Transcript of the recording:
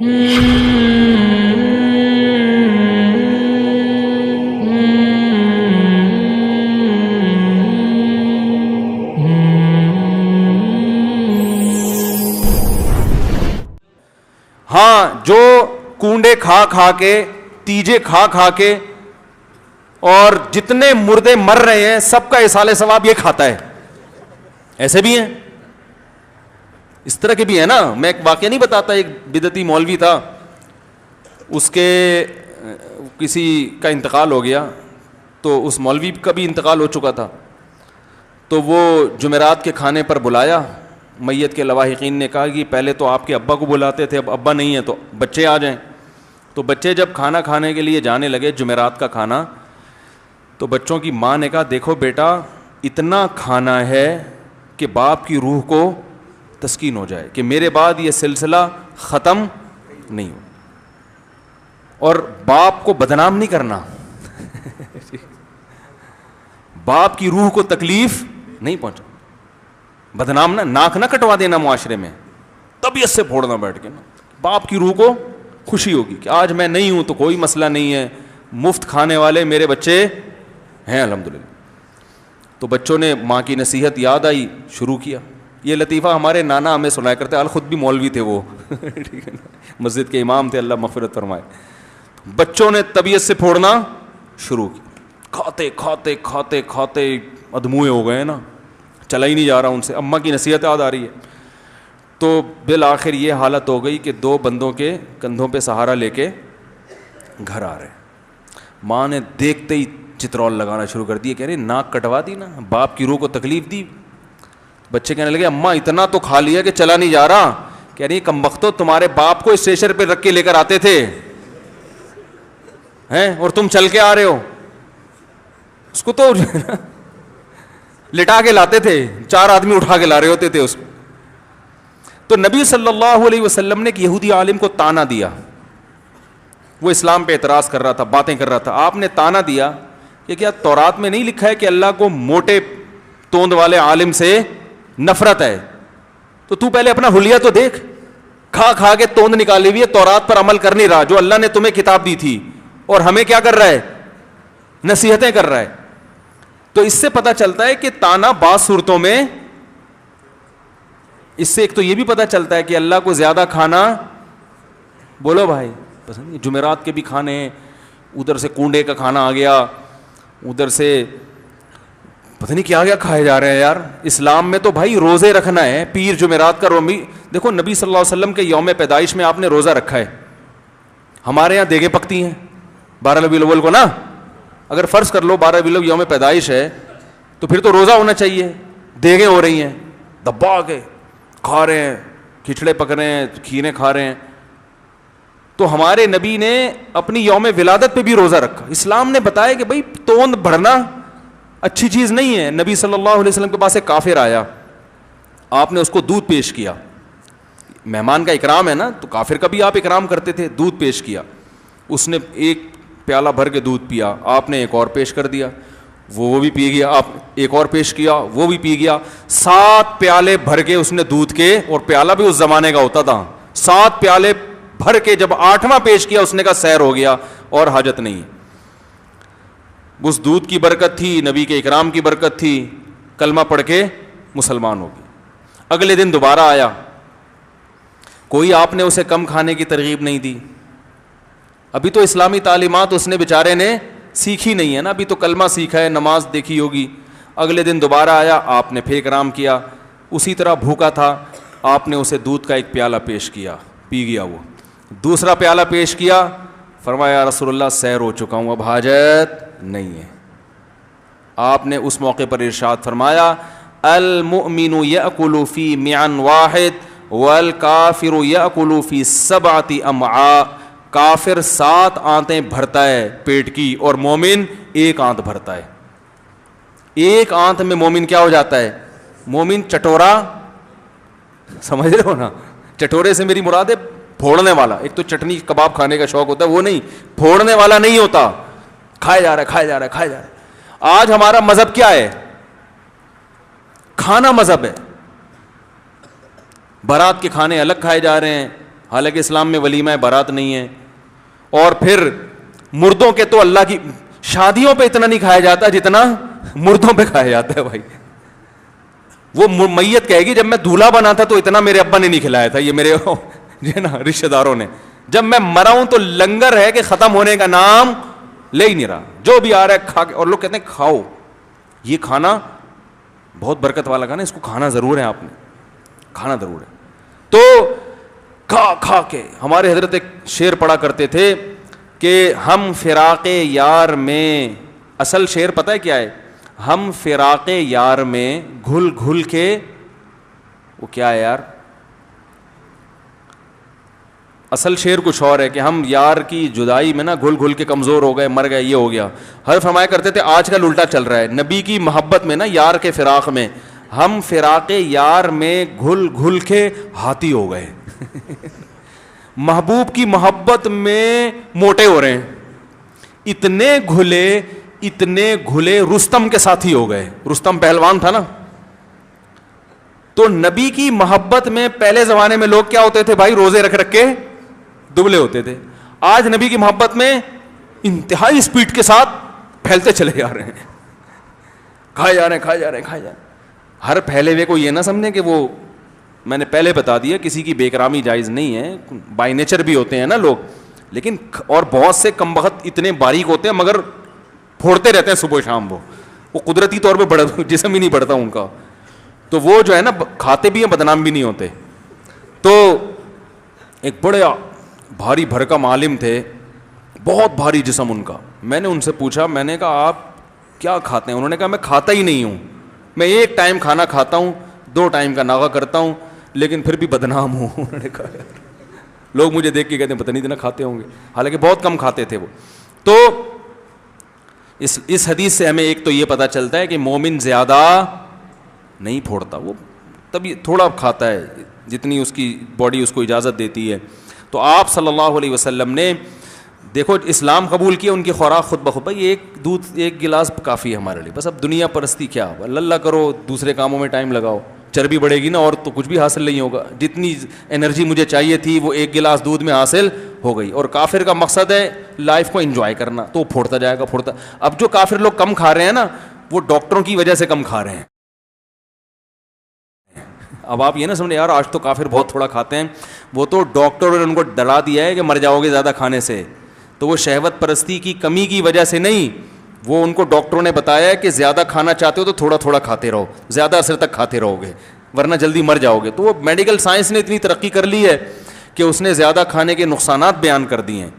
ہاں جو کونڈے کھا کھا کے، تیجے کھا کھا کے، اور جتنے مردے مر رہے ہیں سب کا ایصال ثواب یہ کھاتا ہے، ایسے بھی ہیں، اس طرح کے بھی ہیں نا. میں ایک واقعہ نہیں بتاتا، ایک بدعتی مولوی تھا، اس کے کسی کا انتقال ہو گیا، تو اس مولوی کا بھی انتقال ہو چکا تھا، تو وہ جمعرات کے کھانے پر بلایا. میت کے لواحقین نے کہا کہ پہلے تو آپ کے ابا کو بلاتے تھے، اب ابا نہیں ہے تو بچے آ جائیں. تو بچے جب کھانا کھانے کے لیے جانے لگے، جمعرات کا کھانا، تو بچوں کی ماں نے کہا دیکھو بیٹا اتنا کھانا ہے کہ باپ کی روح کو تسکین ہو جائے کہ میرے بعد یہ سلسلہ ختم نہیں ہو، اور باپ کو بدنام نہیں کرنا باپ کی روح کو تکلیف نہیں پہنچا، بدنام نہ، ناک نہ کٹوا دینا معاشرے میں، طبیعت سے پھوڑنا بیٹھ کے نا. باپ کی روح کو خوشی ہوگی کہ آج میں نہیں ہوں تو کوئی مسئلہ نہیں ہے، مفت کھانے والے میرے بچے ہیں الحمدللہ. تو بچوں نے ماں کی نصیحت یاد آئی، شروع کیا. یہ لطیفہ ہمارے نانا ہمیں سنایا کرتے، خود بھی مولوی تھے وہ ٹھیک ہے نا، مسجد کے امام تھے، اللہ مغفرت فرمائے. بچوں نے طبیعت سے پھوڑنا شروع کیا، کھاتے کھاتے کھاتے کھاتے ادموئے ہو گئے نا، چلا ہی نہیں جا رہا ان سے. اماں کی نصیحت یاد آ رہی ہے. تو بالآخر یہ حالت ہو گئی کہ 2 بندوں کے کندھوں پہ سہارا لے کے گھر آ رہے. ماں نے دیکھتے ہی چترول لگانا شروع کر دیا، کہہ رہے ناک کٹوا دی نا، باپ کی روح کو تکلیف دی. بچے کہنے لگے اماں اتنا تو کھا لیا کہ چلا نہیں جا رہا. کہہ رہی کمبختو تمہارے باپ کو اسٹیشن پہ رکھ کے لے کر آتے تھے ہیں، اور تم چل کے آ رہے ہو. اس کو تو لٹا کے لاتے تھے، 4 آدمی اٹھا کے لا رہے ہوتے تھے اس کو. تو نبی صلی اللہ علیہ وسلم نے ایک یہودی عالم کو تانا دیا، وہ اسلام پہ اعتراض کر رہا تھا، باتیں کر رہا تھا. آپ نے تانا دیا کہ کیا تورات میں نہیں لکھا ہے کہ اللہ کو موٹے توند والے عالم سے نفرت ہے؟ تو پہلے اپنا حلیہ تو دیکھ، کھا کھا کے توند نکالی ہوئی ہے، تورات پر عمل کر نہیں رہا جو اللہ نے تمہیں کتاب دی تھی، اور ہمیں کیا کر رہا ہے؟ نصیحتیں کر رہا ہے. تو اس سے پتہ چلتا ہے کہ تانا بعض صورتوں میں، اس سے ایک تو یہ بھی پتہ چلتا ہے کہ اللہ کو زیادہ کھانا، بولو بھائی پسند نہیں. جمعرات کے بھی کھانے، ادھر سے کنڈے کا کھانا آ گیا، ادھر سے پتہ نہیں کیا کیا کھائے جا رہے ہیں یار. اسلام میں تو بھائی روزے رکھنا ہے، پیر جمعرات کا رومی. دیکھو نبی صلی اللہ علیہ وسلم کے یوم پیدائش میں آپ نے روزہ رکھا ہے. ہمارے یہاں دیگیں پکتی ہیں 12 ربیع الاول کو نا. اگر فرض کر لو 12 ربیع الاول یوم پیدائش ہے تو پھر تو روزہ ہونا چاہیے. دیگیں ہو رہی ہیں، دبا کے کھا رہے ہیں، کھچڑے پک رہے ہیں، کھیرے کھا رہے ہیں. تو ہمارے نبی نے اپنی یوم ولادت پہ بھی روزہ رکھا. اسلام نے بتایا کہ بھائی توند بڑھنا اچھی چیز نہیں ہے. نبی صلی اللہ علیہ وسلم کے پاس ایک کافر آیا، آپ نے اس کو دودھ پیش کیا. مہمان کا اکرام ہے نا، تو کافر کا بھی آپ اکرام کرتے تھے. دودھ پیش کیا، اس نے ایک پیالہ بھر کے دودھ پیا، آپ نے ایک اور پیش کر دیا، وہ بھی پی گیا. آپ ایک اور پیش کیا، وہ بھی پی گیا. 7 پیالے بھر کے اس نے دودھ کے، اور پیالہ بھی اس زمانے کا ہوتا تھا. 7 پیالے بھر کے جب 8واں پیش کیا، اس نے کہا سیر ہو گیا اور حاجت نہیں. اس دودھ کی برکت تھی، نبی کے اکرام کی برکت تھی، کلمہ پڑھ کے مسلمان ہو گیا. اگلے دن دوبارہ آیا، کوئی آپ نے اسے کم کھانے کی ترغیب نہیں دی. ابھی تو اسلامی تعلیمات اس نے بیچارے نے سیکھی نہیں ہے نا، ابھی تو کلمہ سیکھا ہے، نماز دیکھی ہوگی. اگلے دن دوبارہ آیا، آپ نے پھر اکرام کیا. اسی طرح بھوکا تھا، آپ نے اسے دودھ کا ایک پیالہ پیش کیا، پی گیا. وہ دوسرا پیالہ پیش کیا، فرمایا یا رسول اللہ سیر ہو چکا ہوں، اب حاجت نہیں ہے. آپ نے اس موقع پر ارشاد فرمایا المؤمن یأکل فی معن واحد والکافر یأکل فی 7 امعاء. کافر 7 آنتیں بھرتا ہے پیٹ کی، اور مومن 1 آنت بھرتا ہے. 1 آنت میں مومن کیا ہو جاتا ہے؟ مومن چٹورا، سمجھ رہے ہو نا؟ چٹورے سے میری مراد ہے پھوڑنے والا. ایک تو چٹنی کباب کھانے کا شوق ہوتا ہے، وہ نہیں، پھوڑنے والا نہیں ہوتا. کھائے جا رہا ہے، کھائے جا رہا ہے، کھائے جا رہا ہے. آج ہمارا مذہب کیا ہے؟ کھانا مذہب ہے. بارات کے کھانے الگ کھائے جا رہے ہیں، حالانکہ اسلام میں ولیمہ برات نہیں ہے. اور پھر مردوں کے تو اللہ کی شادیوں پہ اتنا نہیں کھایا جاتا جتنا مردوں پہ کھایا جاتا ہے بھائی. وہ میت کہے گی جب میں دولہا بنا تھا تو اتنا میرے ابا نے نہیں کھلایا تھا, یہ میرے جو نا رشتے داروں نے. جب میں مرا ہوں تو لنگر ہے کہ ختم ہونے کا نام لے ہی نہیں رہا, جو بھی آ رہا ہے کھا کے. اور لوگ کہتے ہیں کھاؤ, یہ کھانا بہت برکت والا کھانا, اس کو کھانا ضرور ہے, آپ نے کھانا ضرور ہے. تو کھا کھا کے ہمارے حضرت ایک شعر پڑھا کرتے تھے کہ ہم فراق یار میں, اصل شعر پتہ ہے کیا ہے, ہم فراق یار میں گھل گھل کے, وہ کیا ہے یار, اصل شعر کچھ اور ہے کہ ہم یار کی جدائی میں نا گھل گھل کے کمزور ہو گئے, مر گئے, یہ ہو گیا. ہر فرمایا کرتے تھے آج کل الٹا چل رہا ہے, نبی کی محبت میں نا, یار کے فراق میں, ہم فراق یار میں گھل گھل کے ہاتھی ہو گئے. محبوب کی محبت میں موٹے ہو رہے ہیں, اتنے گھلے رستم کے ساتھی ہو گئے. رستم پہلوان تھا نا, تو نبی کی محبت میں پہلے زمانے میں لوگ کیا ہوتے تھے بھائی, روزے رکھ رکھ کے دبلے ہوتے تھے. آج نبی کی محبت میں انتہائی سپیڈ کے ساتھ پھیلتے چلے جا رہے ہیں, کھائے جا رہے ہیں. ہر پھیلے ہوئے کو یہ نہ سمجھیں کہ وہ, میں نے پہلے بتا دیا کسی کی بے اکرامی جائز نہیں ہے, بائی نیچر بھی ہوتے ہیں نا لوگ, لیکن اور بہت سے کم بخت اتنے باریک ہوتے ہیں مگر پھوڑتے رہتے ہیں صبح شام. وہ قدرتی طور پہ بڑھ, جسم ہی نہیں بڑھتا ان کا, تو وہ جو ہے نا کھاتے بھی ہیں بدنام بھی نہیں ہوتے. تو ایک بڑے بھاری بھرکم عالم تھے, بہت بھاری جسم ان کا. میں نے ان سے پوچھا, میں نے کہا آپ کیا کھاتے ہیں؟ انہوں نے کہا میں کھاتا ہی نہیں ہوں, میں ایک ٹائم کھانا کھاتا ہوں, 2 ٹائم کا ناغہ کرتا ہوں, لیکن پھر بھی بدنام ہوں. انہوں نے کہا لوگ مجھے دیکھ کے کہتے ہیں پتہ نہیں اتنا کھاتے ہوں گے, حالانکہ بہت کم کھاتے تھے وہ. تو اس حدیث سے ہمیں ایک تو یہ پتہ چلتا ہے کہ مومن زیادہ نہیں پھوڑتا, وہ تبھی تھوڑا کھاتا ہے جتنی اس کی باڈی اس کو اجازت دیتی ہے. تو آپ صلی اللہ علیہ وسلم نے دیکھو اسلام قبول کیا, ان کی خوراک خود بخود, بھائی ایک دودھ ایک گلاس کافی ہے ہمارے لیے, بس اب دنیا پرستی کیا, اللہ کرو دوسرے کاموں میں ٹائم لگاؤ, چربی بڑھے گی نا اور تو کچھ بھی حاصل نہیں ہوگا. جتنی انرجی مجھے چاہیے تھی وہ ایک گلاس دودھ میں حاصل ہو گئی. اور کافر کا مقصد ہے لائف کو انجوائے کرنا, تو وہ پھوڑتا جائے گا پھوڑتا. اب جو کافر لوگ کم کھا رہے ہیں نا, وہ ڈاکٹروں کی وجہ سے کم کھا رہے ہیں. اب آپ یہ نہ سمجھیں یار آج تو کافر بہت تھوڑا کھاتے ہیں, وہ تو ڈاکٹر نے ان کو ڈرا دیا ہے کہ مر جاؤ گے زیادہ کھانے سے. تو وہ شہوت پرستی کی کمی کی وجہ سے نہیں, وہ ان کو ڈاکٹروں نے بتایا ہے کہ زیادہ کھانا چاہتے ہو تو تھوڑا تھوڑا کھاتے رہو, زیادہ عرصے تک کھاتے رہو گے ورنہ جلدی مر جاؤ گے. تو وہ میڈیکل سائنس نے اتنی ترقی کر لی ہے کہ اس نے زیادہ کھانے کے نقصانات بیان کر دیے ہیں.